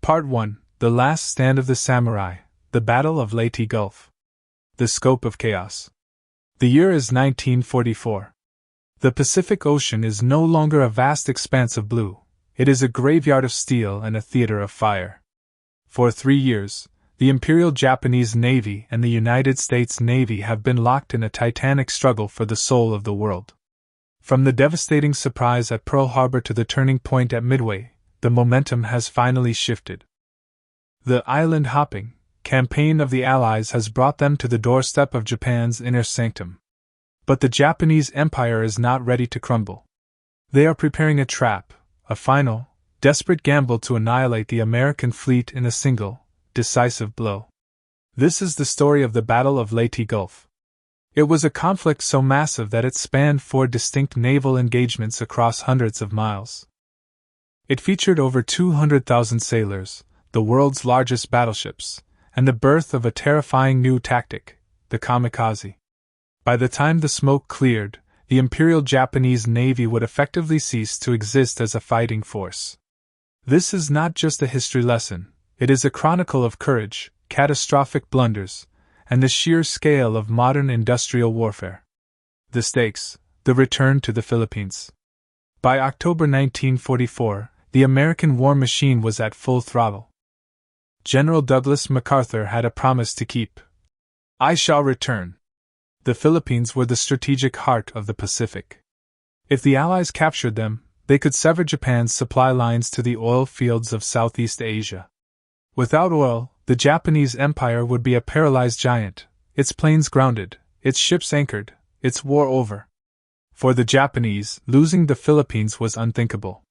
Part 1: The Last Stand of the Samurai, the Battle of Leyte Gulf. The Scope of Chaos. The year is 1944. The Pacific Ocean is no longer a vast expanse of blue, it is a graveyard of steel and a theater of fire. For 3 years, the Imperial Japanese Navy and the United States Navy have been locked in a titanic struggle for the soul of the world. From the devastating surprise at Pearl Harbor to the turning point at Midway, the momentum has finally shifted. The island-hopping campaign of the Allies has brought them to the doorstep of Japan's inner sanctum. But the Japanese Empire is not ready to crumble. They are preparing a trap, a final, desperate gamble to annihilate the American fleet in a single, decisive blow. This is the story of the Battle of Leyte Gulf. It was a conflict so massive that it spanned 4 distinct naval engagements across hundreds of miles. It featured over 200,000 sailors, the world's largest battleships, and the birth of a terrifying new tactic, the Kamikaze. By the time the smoke cleared, the Imperial Japanese Navy would effectively cease to exist as a fighting force. This is not just a history lesson, it is a chronicle of courage, catastrophic blunders, and the sheer scale of modern industrial warfare. The stakes: the return to the Philippines. By October 1944, the American war machine was at full throttle. General Douglas MacArthur had a promise to keep. "I shall return." The Philippines were the strategic heart of the Pacific. If the Allies captured them, they could sever Japan's supply lines to the oil fields of Southeast Asia. Without oil, the Japanese Empire would be a paralyzed giant, its planes grounded, its ships anchored, its war over. For the Japanese, losing the Philippines was unthinkable.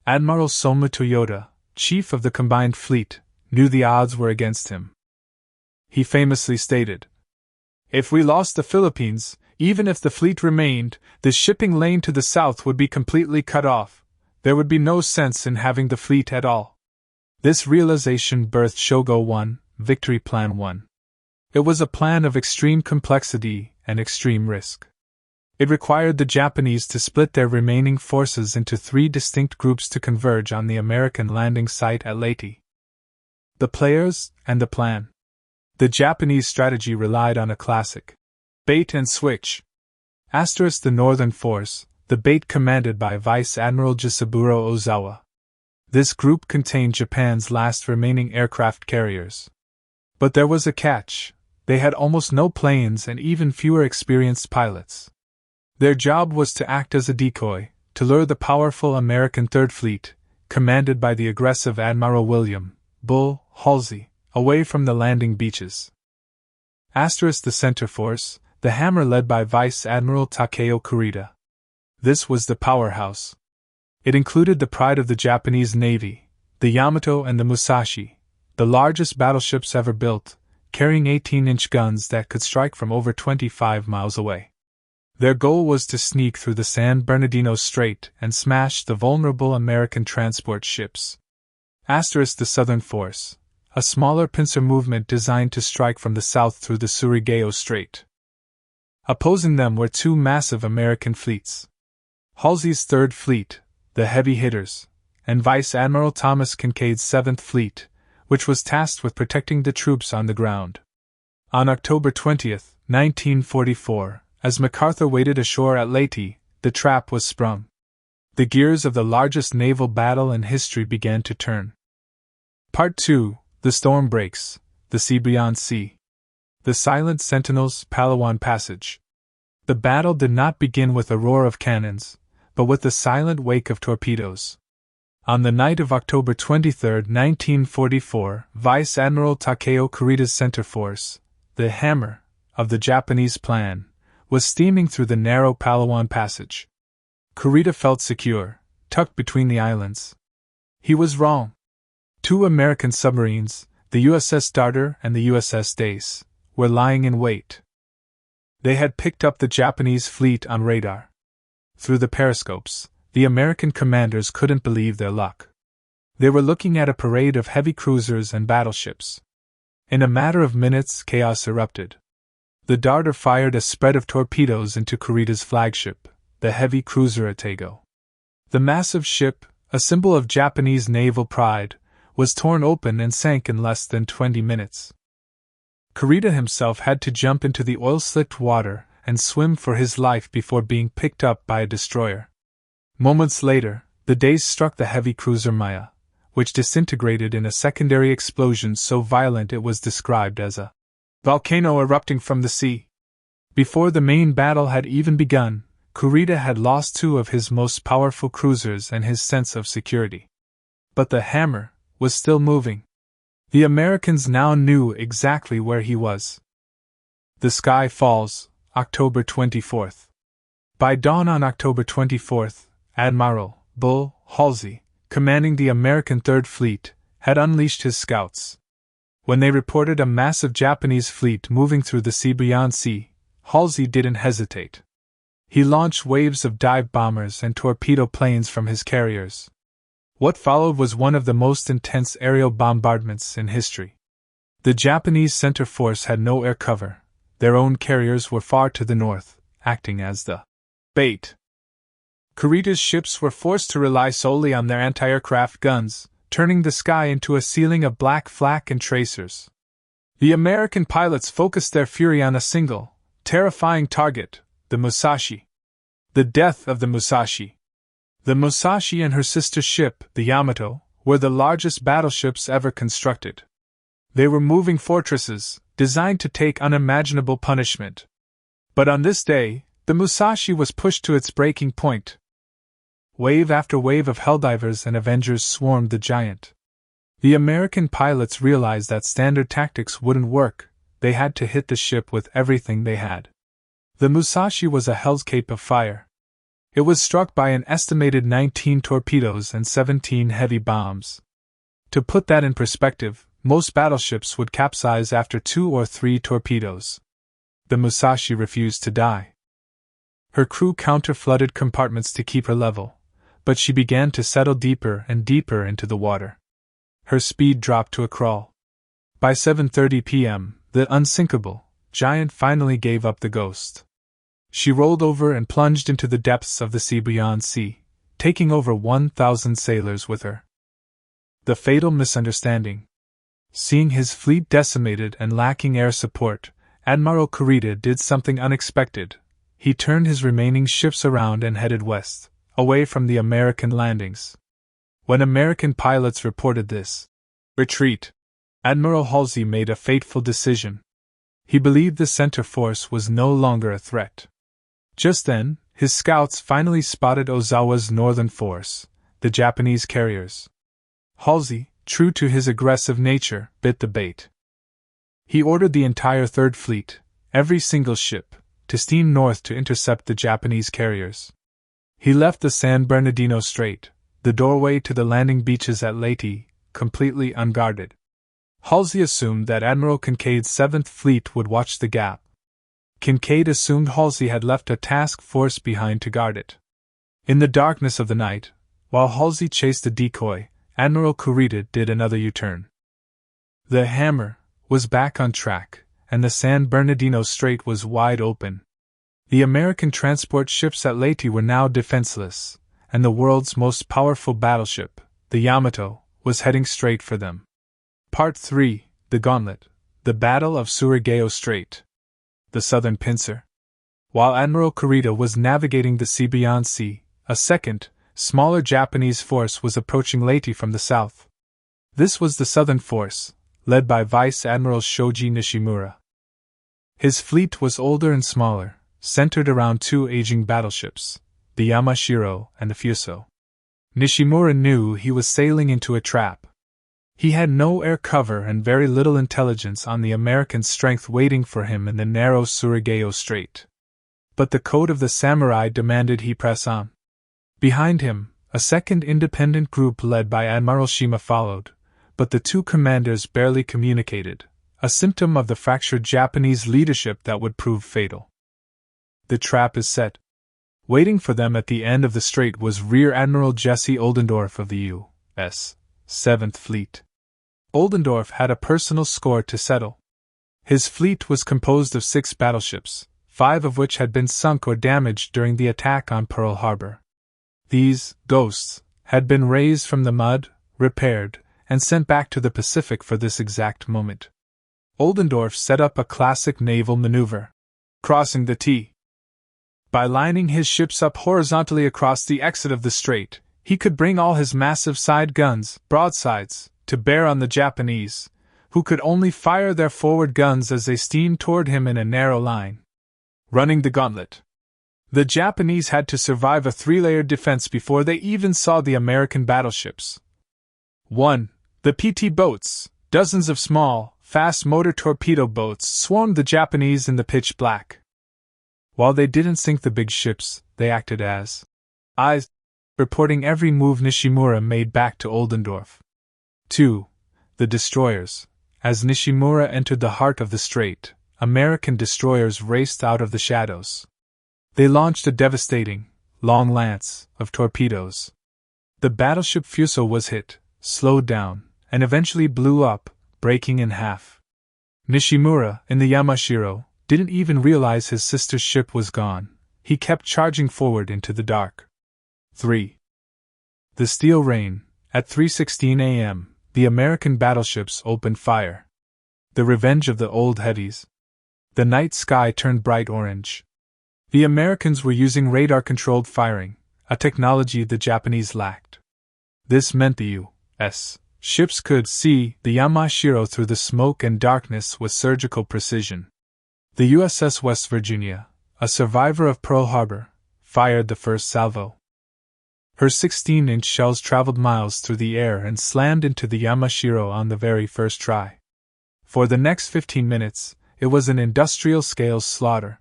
Admiral Soma Toyota, chief of the combined fleet, knew the odds were against him. He famously stated, "If we lost the Philippines, even if the fleet remained, the shipping lane to the south would be completely cut off. There would be no sense in having the fleet at all." This realization birthed Shogo 1, Victory Plan 1. It was a plan of extreme complexity and extreme risk. It required the Japanese to split their remaining forces into 3 distinct groups to converge on the American landing site at Leyte. The players and the plan. The Japanese strategy relied on a classic bait and switch. The northern force, the bait commanded by Vice Admiral Jisaburo Ozawa. This group contained Japan's last remaining aircraft carriers. But there was a catch: they had almost no planes and even fewer experienced pilots. Their job was to act as a decoy, to lure the powerful American Third Fleet, commanded by the aggressive Admiral William Bull Halsey, away from the landing beaches. The center force, the hammer led by Vice Admiral Takeo Kurita. This was the powerhouse. It included the pride of the Japanese Navy, the Yamato and the Musashi, the largest battleships ever built, carrying 18-inch guns that could strike from over 25 miles away. Their goal was to sneak through the San Bernardino Strait and smash the vulnerable American transport ships. The southern force, a smaller pincer movement designed to strike from the south through the Surigao Strait. Opposing them were 2 massive American fleets: Halsey's Third Fleet, the heavy hitters, and Vice Admiral Thomas Kincaid's 7th Fleet, which was tasked with protecting the troops on the ground. On October 20, 1944, as MacArthur waded ashore at Leyte, the trap was sprung. The gears of the largest naval battle in history began to turn. Part 2: The Storm Breaks, the Sea Beyond Sea. The Silent Sentinels, Palawan Passage. The battle did not begin with a roar of cannons, but with the silent wake of torpedoes. On the night of October 23, 1944, Vice Admiral Takeo Kurita's center force, the hammer of the Japanese plan, was steaming through the narrow Palawan Passage. Kurita felt secure, tucked between the islands. He was wrong. 2 American submarines, the USS Darter and the USS Dace, were lying in wait. They had picked up the Japanese fleet on radar. Through the periscopes, the American commanders couldn't believe their luck. They were looking at a parade of heavy cruisers and battleships. In a matter of minutes, chaos erupted. The Darter fired a spread of torpedoes into Kurita's flagship, the heavy cruiser Atago. The massive ship, a symbol of Japanese naval pride, was torn open and sank in less than 20 minutes. Kurita himself had to jump into the oil-slicked water and swim for his life before being picked up by a destroyer. Moments later, the daze struck the heavy cruiser Maya, which disintegrated in a secondary explosion so violent it was described as a volcano erupting from the sea. Before the main battle had even begun, Kurita had lost 2 of his most powerful cruisers and his sense of security. But the hammer was still moving. The Americans now knew exactly where he was. The Sky Falls, October 24th. By dawn on October 24th, Admiral Bull Halsey, commanding the American Third Fleet, had unleashed his scouts. When they reported a massive Japanese fleet moving through the Cebuyan Sea, Halsey didn't hesitate. He launched waves of dive bombers and torpedo planes from his carriers. What followed was one of the most intense aerial bombardments in history. The Japanese center force had no air cover. Their own carriers were far to the north, acting as the bait. Kurita's ships were forced to rely solely on their anti-aircraft guns, turning the sky into a ceiling of black flak and tracers. The American pilots focused their fury on a single, terrifying target, the Musashi. The death of the Musashi. The Musashi and her sister ship, the Yamato, were the largest battleships ever constructed. They were moving fortresses, designed to take unimaginable punishment. But on this day, the Musashi was pushed to its breaking point. Wave after wave of Helldivers and Avengers swarmed the giant. The American pilots realized that standard tactics wouldn't work. They had to hit the ship with everything they had. The Musashi was a hell's cape of fire. It was struck by an estimated 19 torpedoes and 17 heavy bombs. To put that in perspective, most battleships would capsize after 2 or 3 torpedoes. The Musashi refused to die. Her crew counter-flooded compartments to keep her level, but she began to settle deeper and deeper into the water. Her speed dropped to a crawl. By 7:30 p.m., the unsinkable giant finally gave up the ghost. She rolled over and plunged into the depths of the Cebuyan Sea, taking over 1,000 sailors with her. The fatal misunderstanding. Seeing his fleet decimated and lacking air support, Admiral Kurita did something unexpected. He turned his remaining ships around and headed west, away from the American landings. When American pilots reported this retreat, Admiral Halsey made a fateful decision. He believed the center force was no longer a threat. Just then, his scouts finally spotted Ozawa's northern force, the Japanese carriers. Halsey, true to his aggressive nature, bit the bait. He ordered the entire Third Fleet, every single ship, to steam north to intercept the Japanese carriers. He left the San Bernardino Strait, the doorway to the landing beaches at Leyte, completely unguarded. Halsey assumed that Admiral Kincaid's 7th Fleet would watch the gap. Kincaid assumed Halsey had left a task force behind to guard it. In the darkness of the night, while Halsey chased the decoy, Admiral Kurita did another U-turn. The hammer was back on track, and the San Bernardino Strait was wide open. The American transport ships at Leyte were now defenseless, and the world's most powerful battleship, the Yamato, was heading straight for them. Part 3, The Gauntlet, The Battle of Surigao Strait. The Southern Pincer. While Admiral Kurita was navigating the Cebuyan Sea, a second, smaller Japanese force was approaching Leyte from the south. This was the Southern Force, led by Vice Admiral Shoji Nishimura. His fleet was older and smaller, centered around 2 aging battleships, the Yamashiro and the Fuso. Nishimura knew he was sailing into a trap. He had no air cover and very little intelligence on the American strength waiting for him in the narrow Surigao Strait. But the code of the samurai demanded he press on. Behind him, a second independent group led by Admiral Shima followed, but the 2 commanders barely communicated, a symptom of the fractured Japanese leadership that would prove fatal. The trap is set. Waiting for them at the end of the strait was Rear Admiral Jesse Oldendorf of the U.S. 7th Fleet. Oldendorf had a personal score to settle. His fleet was composed of 6 battleships, 5 of which had been sunk or damaged during the attack on Pearl Harbor. These ghosts had been raised from the mud, repaired, and sent back to the Pacific for this exact moment. Oldendorf set up a classic naval maneuver, crossing the T. By lining his ships up horizontally across the exit of the strait, he could bring all his massive side guns, broadsides, to bear on the Japanese, who could only fire their forward guns as they steamed toward him in a narrow line. Running the gauntlet. The Japanese had to survive a three-layered defense before they even saw the American battleships. 1. The PT boats, dozens of small, fast motor torpedo boats, swarmed the Japanese in the pitch black. While they didn't sink the big ships, they acted as eyes, reporting every move Nishimura made back to Oldendorf. 2. The destroyers. As Nishimura entered the heart of the strait, American destroyers raced out of the shadows. They launched a devastating, long lance of torpedoes. The battleship Fuso was hit, slowed down, and eventually blew up, breaking in half. Nishimura, in the Yamashiro, didn't even realize his sister's ship was gone. He kept charging forward into the dark. 3. The steel rain. At 3:16 a.m., the American battleships opened fire. The revenge of the old headies. The night sky turned bright orange. The Americans were using radar-controlled firing, a technology the Japanese lacked. This meant the U.S. ships could see the Yamashiro through the smoke and darkness with surgical precision. The USS West Virginia, a survivor of Pearl Harbor, fired the first salvo. Her 16-inch shells traveled miles through the air and slammed into the Yamashiro on the very first try. For the next 15 minutes, it was an industrial-scale slaughter.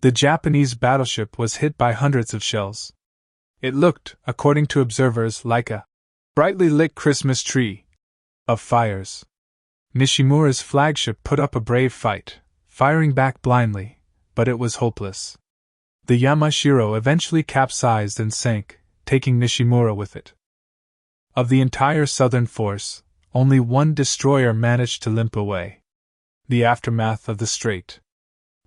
The Japanese battleship was hit by hundreds of shells. It looked, according to observers, like a brightly lit Christmas tree of fires. Nishimura's flagship put up a brave fight, firing back blindly, but it was hopeless. The Yamashiro eventually capsized and sank, taking Nishimura with it. Of the entire southern force, only one destroyer managed to limp away. The aftermath of the strait.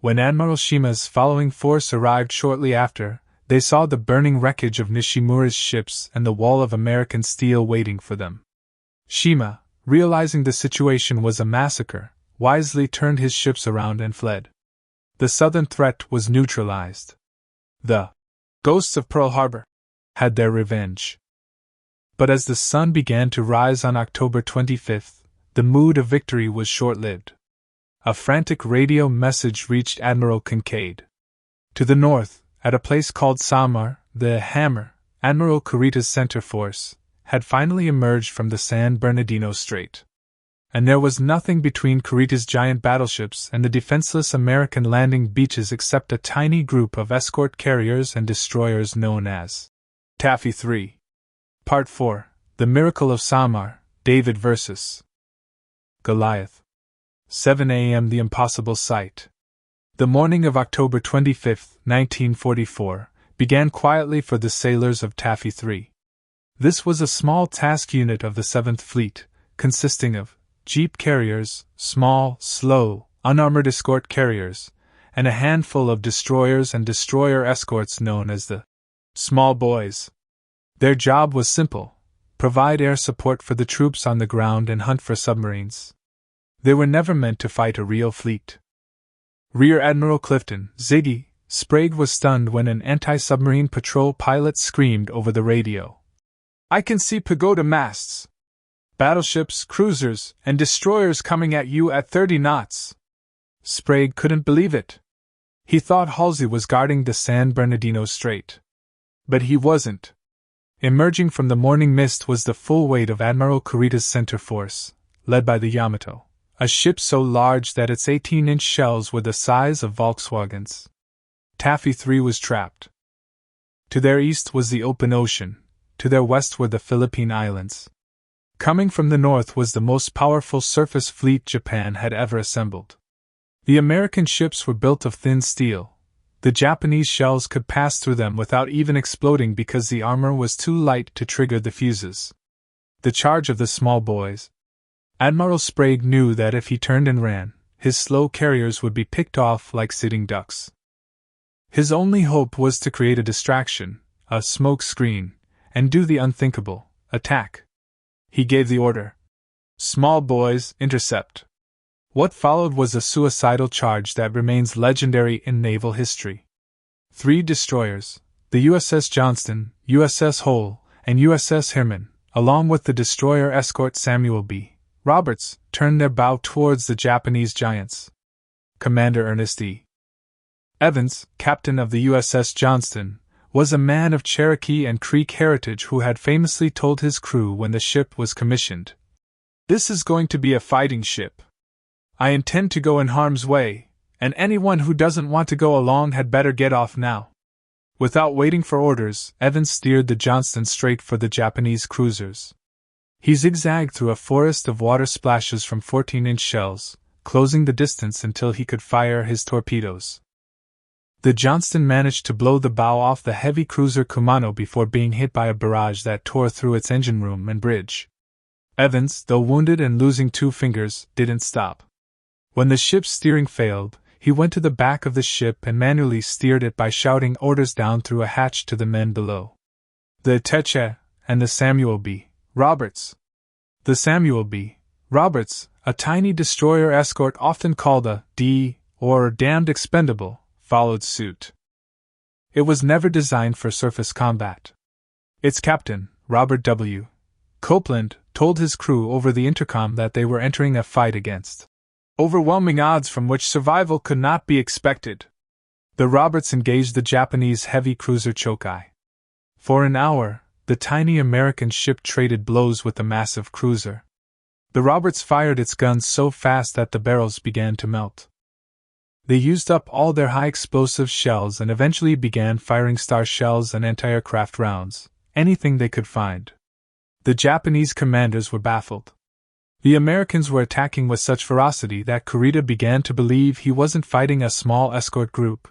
When Admiral Shima's following force arrived shortly after, they saw the burning wreckage of Nishimura's ships and the wall of American steel waiting for them. Shima, realizing the situation was a massacre, wisely turned his ships around and fled. The southern threat was neutralized. The ghosts of Pearl Harbor had their revenge. But as the sun began to rise on October 25th, the mood of victory was short-lived. A frantic radio message reached Admiral Kincaid. To the north, at a place called Samar, the Hammer, Admiral Kurita's center force, had finally emerged from the San Bernardino Strait. And there was nothing between Kurita's giant battleships and the defenseless American landing beaches except a tiny group of escort carriers and destroyers known as Taffy 3. Part 4. The Miracle of Samar, David vs. Goliath. 7 a.m. The impossible sight. The morning of October 25, 1944, began quietly for the sailors of Taffy 3. This was a small task unit of the 7th Fleet, consisting of jeep carriers, small, slow, unarmored escort carriers, and a handful of destroyers and destroyer escorts known as the Small Boys. Their job was simple: provide air support for the troops on the ground and hunt for submarines. They were never meant to fight a real fleet. Rear Admiral Clifton, Ziggy, Sprague was stunned when an anti-submarine patrol pilot screamed over the radio, "I can see pagoda masts! Battleships, cruisers, and destroyers coming at you at 30 knots!" Sprague couldn't believe it. He thought Halsey was guarding the San Bernardino Strait. But he wasn't. Emerging from the morning mist was the full weight of Admiral Kurita's center force, led by the Yamato, a ship so large that its 18-inch shells were the size of Volkswagens. Taffy 3 was trapped. To their east was the open ocean, to their west were the Philippine Islands. Coming from the north was the most powerful surface fleet Japan had ever assembled. The American ships were built of thin steel. The Japanese shells could pass through them without even exploding because the armor was too light to trigger the fuses. The charge of the Small Boys. Admiral Sprague knew that if he turned and ran, his slow carriers would be picked off like sitting ducks. His only hope was to create a distraction, a smoke screen, and do the unthinkable: attack. He gave the order, Small boys, intercept. What followed was a suicidal charge that remains legendary in naval history. 3 destroyers, the USS Johnston, USS Hull, and USS Herman, along with the destroyer escort Samuel B. Roberts, turned their bow towards the Japanese giants. Commander Ernest E. Evans, captain of the USS Johnston, was a man of Cherokee and Creek heritage who had famously told his crew when the ship was commissioned, "This is going to be a fighting ship. I intend to go in harm's way, and anyone who doesn't want to go along had better get off now." Without waiting for orders, Evans steered the Johnston straight for the Japanese cruisers. He zigzagged through a forest of water splashes from 14-inch shells, closing the distance until he could fire his torpedoes. The Johnston managed to blow the bow off the heavy cruiser Kumano before being hit by a barrage that tore through its engine room and bridge. Evans, though wounded and losing 2 fingers, didn't stop. When the ship's steering failed, he went to the back of the ship and manually steered it by shouting orders down through a hatch to the men below. The Teche and the Samuel B. Roberts. The Samuel B. Roberts, a tiny destroyer escort often called a D or damned expendable, followed suit. It was never designed for surface combat. Its captain, Robert W. Copeland, told his crew over the intercom that they were entering a fight against overwhelming odds from which survival could not be expected. The Roberts engaged the Japanese heavy cruiser Chokai. For an hour, the tiny American ship traded blows with the massive cruiser. The Roberts fired its guns so fast that the barrels began to melt. They used up all their high-explosive shells and eventually began firing star shells and anti-aircraft rounds, anything they could find. The Japanese commanders were baffled. The Americans were attacking with such ferocity that Kurita began to believe he wasn't fighting a small escort group,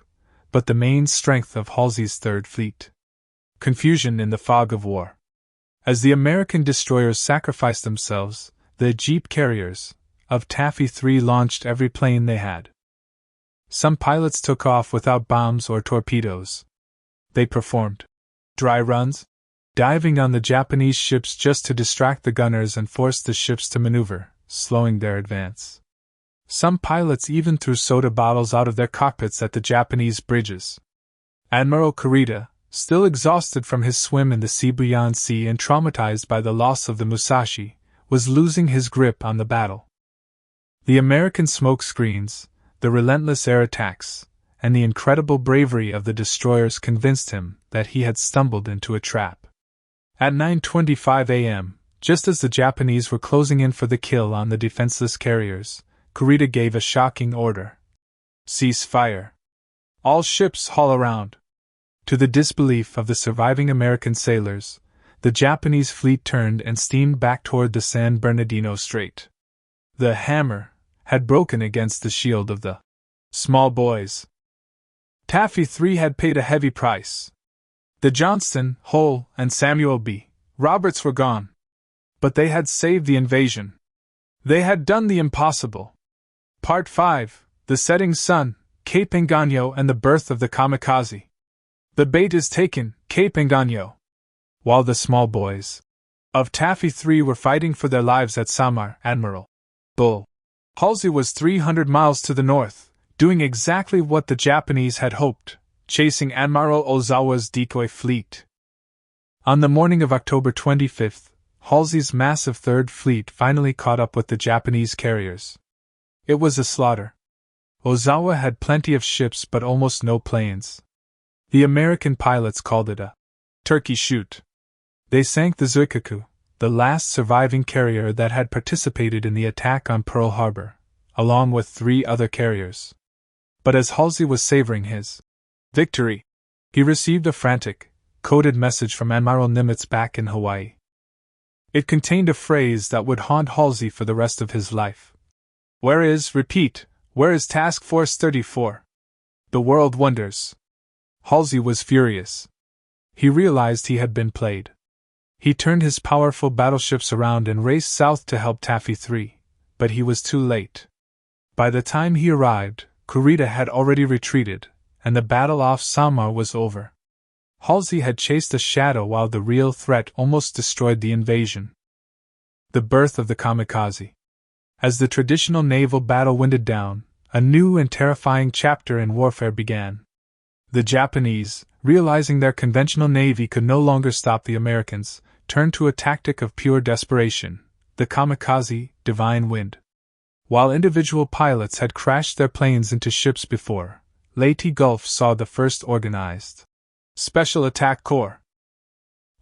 but the main strength of Halsey's Third Fleet. Confusion in the fog of war. As the American destroyers sacrificed themselves, the jeep carriers of Taffy 3 launched every plane they had. Some pilots took off without bombs or torpedoes. They performed dry runs, diving on the Japanese ships just to distract the gunners and force the ships to maneuver, slowing their advance. Some pilots even threw soda bottles out of their cockpits at the Japanese bridges. Admiral Kurita, still exhausted from his swim in the Sibuyan Sea and traumatized by the loss of the Musashi, was losing his grip on the battle. The American smoke screens, the relentless air attacks, and the incredible bravery of the destroyers convinced him that he had stumbled into a trap. At 9:25 a.m., just as the Japanese were closing in for the kill on the defenseless carriers, Kurita gave a shocking order. "Cease fire. All ships haul around." To the disbelief of the surviving American sailors, the Japanese fleet turned and steamed back toward the San Bernardino Strait. The hammer had broken against the shield of the small boys. Taffy 3 had paid a heavy price. The Johnston, Hull, and Samuel B. Roberts were gone. But they had saved the invasion. They had done the impossible. Part 5, The Setting Sun, Cape Engano and the Birth of the Kamikaze. The bait is taken, Cape Engano. While the small boys of Taffy 3 were fighting for their lives at Samar, Admiral Bull Halsey was 300 miles to the north, doing exactly what the Japanese had hoped, chasing Admiral Ozawa's decoy fleet. On the morning of October 25th, Halsey's massive Third Fleet finally caught up with the Japanese carriers. It was a slaughter. Ozawa had plenty of ships but almost no planes. The American pilots called it a turkey shoot. They sank the Zuikaku, the last surviving carrier that had participated in the attack on Pearl Harbor, along with 3 other carriers. But as Halsey was savoring his victory, he received a frantic, coded message from Admiral Nimitz back in Hawaii. It contained a phrase that would haunt Halsey for the rest of his life. Where is Task Force 34? The world wonders. Halsey was furious. He realized he had been played. He turned his powerful battleships around and raced south to help Taffy 3, but he was too late. By the time he arrived, Kurita had already retreated, and the battle off Samar was over. Halsey had chased a shadow while the real threat almost destroyed the invasion. the birth of the Kamikaze. As the traditional naval battle winded down, a new and terrifying chapter in warfare began. The Japanese, realizing their conventional navy could no longer stop the Americans, turned to a tactic of pure desperation, the Kamikaze, divine wind. While individual pilots had crashed their planes into ships before, Leyte Gulf saw the first organized Special Attack Corps.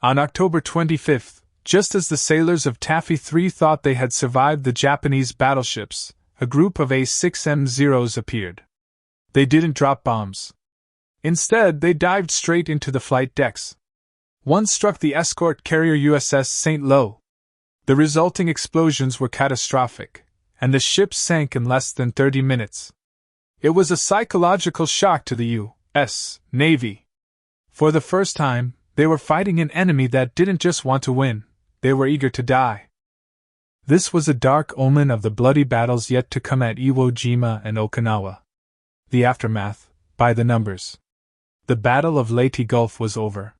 On October 25th, just as the sailors of Taffy 3 thought they had survived the Japanese battleships, a group of A-6M0s appeared. They didn't drop bombs. Instead, they dived straight into the flight decks. One struck the escort carrier USS St. Lo. The resulting explosions were catastrophic, and the ship sank in less than 30 minutes. It was a psychological shock to the U.S. Navy. For the first time, they were fighting an enemy that didn't just want to win, they were eager to die. This was a dark omen of the bloody battles yet to come at Iwo Jima and Okinawa. The aftermath, by the numbers. The Battle of Leyte Gulf was over.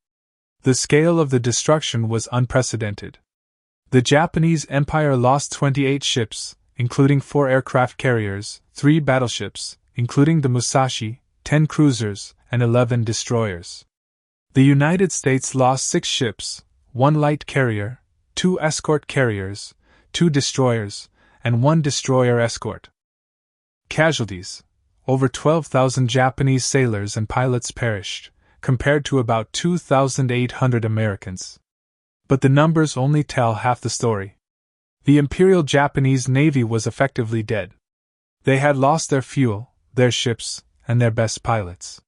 The scale of the destruction was unprecedented. The Japanese Empire lost 28 ships, including 4 aircraft carriers, 3 battleships, including the Musashi, 10 cruisers, and 11 destroyers. The United States lost 6 ships, 1 light carrier, 2 escort carriers, 2 destroyers, and 1 destroyer escort. Casualties: over 12,000 Japanese sailors and pilots perished, compared to about 2,800 Americans. But the numbers only tell half the story. The Imperial Japanese Navy was effectively dead. They had lost their fuel, their ships, and their best pilots.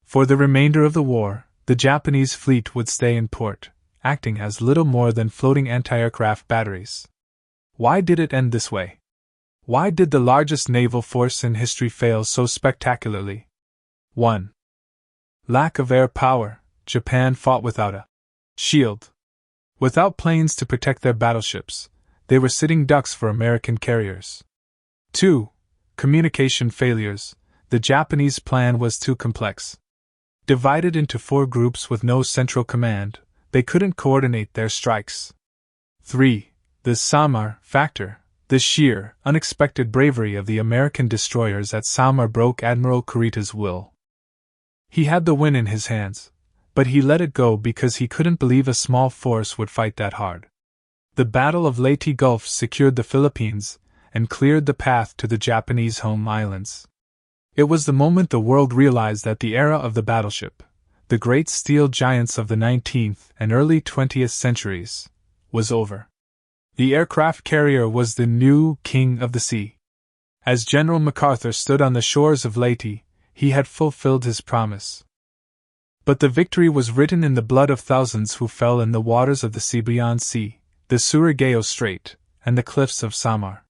For the remainder of the war, the Japanese fleet would stay in port, acting as little more than floating anti-aircraft batteries. Why did it end this way? Why did the largest naval force in history fail so spectacularly? 1. Lack of air power. Japan fought without a shield. Without planes to protect their battleships, they were sitting ducks for American carriers. 2. Communication failures. The Japanese plan was too complex. Divided into 4 groups with no central command, they couldn't coordinate their strikes. 3. The Samar factor. The sheer, unexpected bravery of the American destroyers at Samar broke Admiral Kurita's will. He had the win in his hands, but he let it go because he couldn't believe a small force would fight that hard. The Battle of Leyte Gulf secured the Philippines and cleared the path to the Japanese home islands. It was the moment the world realized that the era of the battleship, the great steel giants of the 19th and early 20th centuries, was over. The aircraft carrier was the new king of the sea. As General MacArthur stood on the shores of Leyte, he had fulfilled his promise. But the victory was written in the blood of thousands who fell in the waters of the sea beyond sea, the Surigao Strait, and the cliffs of Samar.